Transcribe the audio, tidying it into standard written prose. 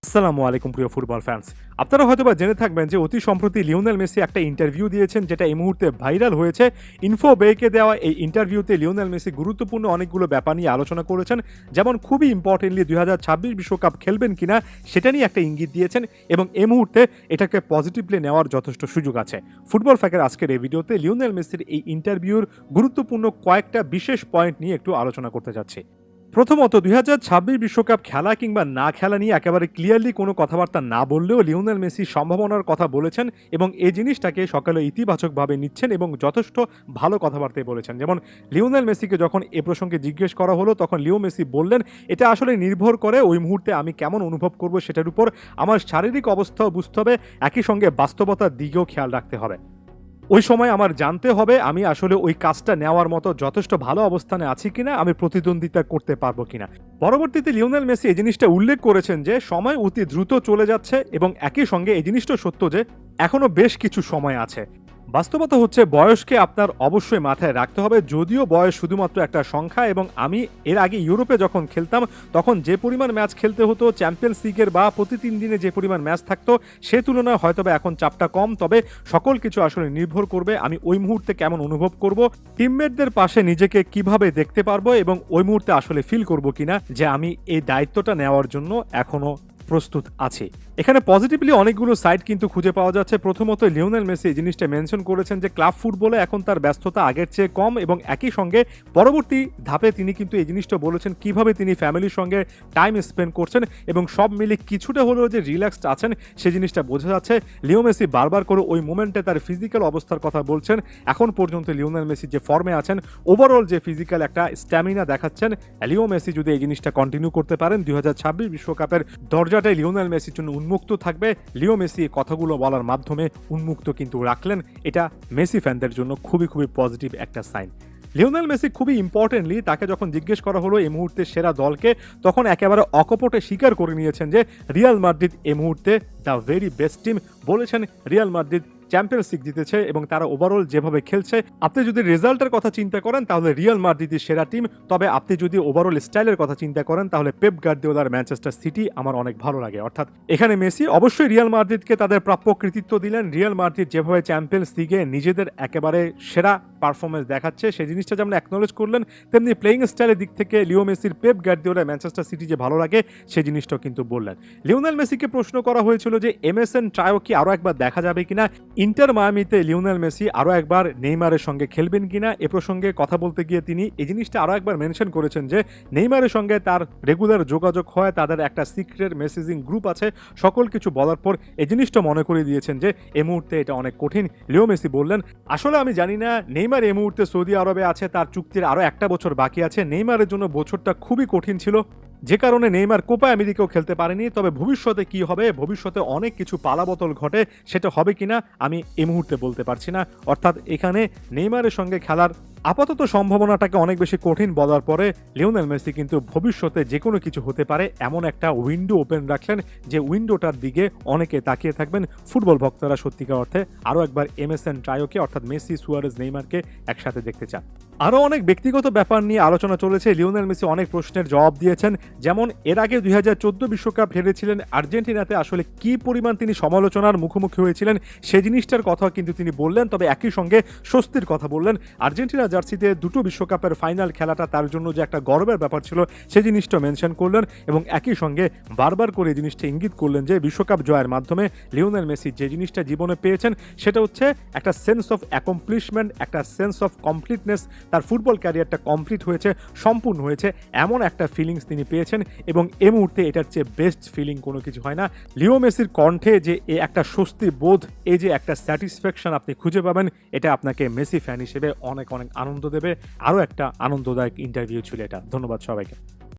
আসসালামু আলাইকুম প্রিয় ফুটবল ফ্যান্স। আপনারা হয়তোবা জেনে থাকবেন যে অতি সম্প্রতি লিওনেল মেসি একটা ইন্টারভিউ দিয়েছেন যেটা এই মুহূর্তে ভাইরাল হয়েছে। ইনফোবেকে দেওয়া এই ইন্টারভিউতে লিওনেল মেসি গুরুত্বপূর্ণ অনেকগুলো ব্যাপার নিয়ে আলোচনা করেছেন। যেমন খুবই ইম্পর্টেন্টলি 2026 বিশ্বকাপ খেলবেন কিনা সেটা নিয়ে একটা ইঙ্গিত দিয়েছেন এবং এই মুহূর্তে এটাকে পজিটিভলি নেওয়ার যথেষ্ট সুযোগ আছে। ফুটবল ফ্যাকের আজকের এই ভিডিওতে লিওনেল মেসির এই ইন্টারভিউর গুরুত্বপূর্ণ কয়েকটা বিশেষ পয়েন্ট নিয়ে একটু আলোচনা করতে যাচ্ছি। প্রথমত ২০২৬ বিশ্বকাপ খেলা কিংবা না খেলা নিয়ে একেবারে ক্লিয়ারলি কোনো কথাবার্তা না বললেও লিওনেল মেসি সম্ভাবনার কথা বলেছেন এবং এই জিনিসটাকে সকালে ইতিবাচকভাবে নিচ্ছেন এবং যথেষ্ট ভালো কথাবার্তাই বলেছেন। যেমন লিওনেল মেসিকে যখন এ প্রসঙ্গে জিজ্ঞেস করা হলো তখন লিও মেসি বললেন, এটা আসলে নির্ভর করে ওই মুহূর্তে আমি কেমন অনুভব করব সেটার উপর। আমার শারীরিক অবস্থাও বুঝতে হবে, একই সঙ্গে বাস্তবতার দিকেও খেয়াল রাখতে হবে। ওই সময় আমার জানতে হবে আমি আসলে ওই কাজটা নেওয়ার মতো যথেষ্ট ভালো অবস্থানে আছি কিনা, আমি প্রতিদ্বন্দ্বিতা করতে পারবো কিনা। পরবর্তীতে লিওনেল মেসি এই জিনিসটা উল্লেখ করেছেন যে সময় অতি দ্রুত চলে যাচ্ছে এবং একই সঙ্গে এই জিনিসটা সত্য যে এখনো বেশ কিছু সময় আছে। বাস্তবতা হচ্ছে বয়সকে আপনার অবশ্যই মাথায় রাখতে হবে, যদিও বয়স শুধুমাত্র একটা সংখ্যা এবং আমি এর আগে ইউরোপে যখন খেলতাম তখন যে পরিমাণ ম্যাচ খেলতে হতো চ্যাম্পিয়ন্স লিগের বা প্রতি 3 দিনে যে পরিমাণ ম্যাচ থাকতো সে তুলনায় হয়তোবা এখন চাপটা কম। তবে সকল কিছু আসলে নির্ভর করবে আমি ওই মুহূর্তে কেমন অনুভব করব, টিমমেটদের পাশে নিজেকে কিভাবে দেখতে পারবো এবং ওই মুহূর্তে আসলে ফিল করব কিনা যে আমি এই দায়িত্বটা নেওয়ার জন্য এখনো প্রস্তুত আছে। এখানে পজিটিভলি অনেকগুলো সাইড কিন্তু খুঁজে পাওয়া যাচ্ছে। প্রথমত লিওনেল মেসি এই জিনিসটা মেনশন করেছেন যে ক্লাব ফুটবলে এখন তার ব্যস্ততা আগের চেয়ে কম এবং একই সঙ্গে পরবর্তী ধাপে তিনি কিন্তু এই জিনিসটা বলেছেন কিভাবে তিনি ফ্যামিলির সঙ্গে টাইম স্পেন্ড করছেন এবং সব মিলে কিছুটা হলেও যে রিল্যাক্সড আছেন সে জিনিসটা বোঝা যাচ্ছে। লিও মেসি বারবার করে ওই মোমেন্টে তার ফিজিক্যাল অবস্থার কথা বলছেন। এখন পর্যন্ত লিওনেল মেসি যে ফর্মে আছেন, ওভারঅল যে ফিজিক্যাল একটা স্ট্যামিনা দেখাচ্ছেন, লিও মেসি যদি এই জিনিসটা কন্টিনিউ করতে পারেন 2026 বিশ্বকাপের দরজাটাই লিওনেল মেসির জন্য উন্মুক্ত থাকবে। লিও মেসি এই কথাগুলো বলার মাধ্যমে উন্মুক্ত কিন্তু রাখলেন, এটা মেসি ফ্যানদের জন্য খুবই পজিটিভ একটা সাইন। লিওনেল মেসি খুবই ইম্পর্টেন্টলি তাকে যখন জিজ্ঞেস করা হলো এই মুহূর্তে সেরা দলকে, তখন একেবারে অকপটে স্বীকার করে নিয়েছেন যে রিয়াল মাদ্রিদ এই মুহূর্তে দ্য ভেরি বেস্ট টিম। বলেছেন রিয়াল মাদ্রিদ চ্যাম্পিয়ন্স লিগ জিতেছে এবং তারা ওভারঅল যেভাবে খেলছে, আপনি যদি রেজাল্টের কথা চিন্তা করেন তাহলে রিয়াল মাদ্রিদের সেরা টিম। তবে আপনি যদি ওভারঅল স্টাইলের কথা চিন্তা করেন তাহলে পেপ গার্দিওলার ম্যানচেস্টার সিটি আমার অনেক ভালো লাগে। অর্থাৎ এখানে মেসি অবশ্যই রিয়াল মাদ্রিদকে তাদের প্রাপ্য কৃতিত্ব দিলেন। রিয়াল মাদ্রিদ যেভাবে চ্যাম্পিয়ন্স লিগে নিজেদের একেবারে সেরা পারফরমেন্স দেখাচ্ছে সেই জিনিসটা যেমন অ্যাকনোলেজ করলেন, তেমনি প্লেইং স্টাইলের দিক থেকে লিও মেসির পেপ গার্দিওলার ম্যানচেস্টার সিটি যে ভালো লাগে সেই জিনিসটাও কিন্তু বললেন। লিওনেল মেসিকে প্রশ্ন করা হয়েছিল যে এমএসএন ট্রায়ো কি আরও একবার দেখা যাবে কিনা, ইন্টার মায়ামিতে লিওনেল মেসি আরও একবার নেইমারের সঙ্গে খেলবেন কিনা এ প্রসঙ্গে কথা বলতে গিয়ে তিনি এই জিনিসটা আরও একবার মেনশন করেছেন যে নেইমারের সঙ্গে তার রেগুলার যোগাযোগ হয়, তাদের একটা সিক্রেট মেসেজিং গ্রুপ আছে। সকল কিছু বলার পর এই জিনিসটা মনে করে দিয়েছেন যে এই মুহূর্তে এটা অনেক কঠিন। লিও মেসি বললেন, আসলে আমি জানি না, নেইমার এই মুহূর্তে সৌদি আরবে আছে, তার চুক্তির আরও একটা বছর বাকি আছে। নেইমারের জন্য বছরটা খুবই কঠিন ছিল, যে কারণে নেইমার কোপা আমেরিকাও খেলতে পারেনি। তবে ভবিষ্যতে কি হবে, ভবিষ্যতে অনেক কিছু পালাবদল ঘটে, সেটা হবে কিনা আমি এই মুহূর্তে বলতে পারছি না। অর্থাৎ এখানে নেইমারের সঙ্গে খেলার আপাতত সম্ভাবনাটাকে অনেক বেশি কঠিন বলার পরে লিওনেল মেসি কিন্তু ভবিষ্যতে যে কোনো কিছু হতে পারে এমন একটা উইন্ডো ওপেন রাখলেন, যে উইন্ডোটার দিকে অনেকে তাকিয়ে থাকবেন। ফুটবল ভক্তরা সত্যিকার অর্থে আরও একবার এমএসএন ট্রায়োকে অর্থাৎ মেসি, সুয়ারেজ, নেইমারকে একসাথে দেখতে চান। আরও অনেক ব্যক্তিগত ব্যাপার নিয়ে আলোচনা চলেছে। লিওনেল মেসি অনেক প্রশ্নের জবাব দিয়েছেন, যেমন এর আগে 2014 বিশ্বকাপ হেরেছিলেন আর্জেন্টিনাতে, আসলে কি পরিমাণ তিনি সমালোচনার মুখোমুখি হয়েছিলেন সেই জিনিসটার কথা কিন্তু তিনি বললেন। তবে একই সঙ্গে স্বস্তির কথা বললেন, আর্জেন্টিনা জার্সিতে দুটো বিশ্বকাপের ফাইনাল খেলাটা তার জন্য যে একটা গর্বের ব্যাপার ছিল সেই জিনিসটা মেনশন করলেন এবং একই সঙ্গে বারবার করে এই জিনিসটা ইঙ্গিত করলেন যে বিশ্বকাপ জয়ের মাধ্যমে লিওনেল মেসি যে জিনিসটা জীবনে পেয়েছেন সেটা হচ্ছে একটা সেন্স অফ অ্যাকমপ্লিশমেন্ট, একটা সেন্স অফ কমপ্লিটনেস। তার ফুটবল ক্যারিয়ারটা কমপ্লিট হয়েছে, সম্পূর্ণ হয়েছে, এমন একটা ফিলিংস তিনি পেয়েছেন এবং এই মুহূর্তে এটার চেয়ে বেস্ট ফিলিং কোনো কিছু হয় না। লিও মেসির কণ্ঠে যে একটা স্বস্তি বোধ, এই যে একটা স্যাটিসফ্যাকশন আপনি খুঁজে পাবেন, এটা আপনাকে মেসি ফ্যান হিসেবে অনেক আনন্দ দেবে। আরও একটা আনন্দদায়ক ইন্টারভিউ ছিল এটা। ধন্যবাদ সবাইকে।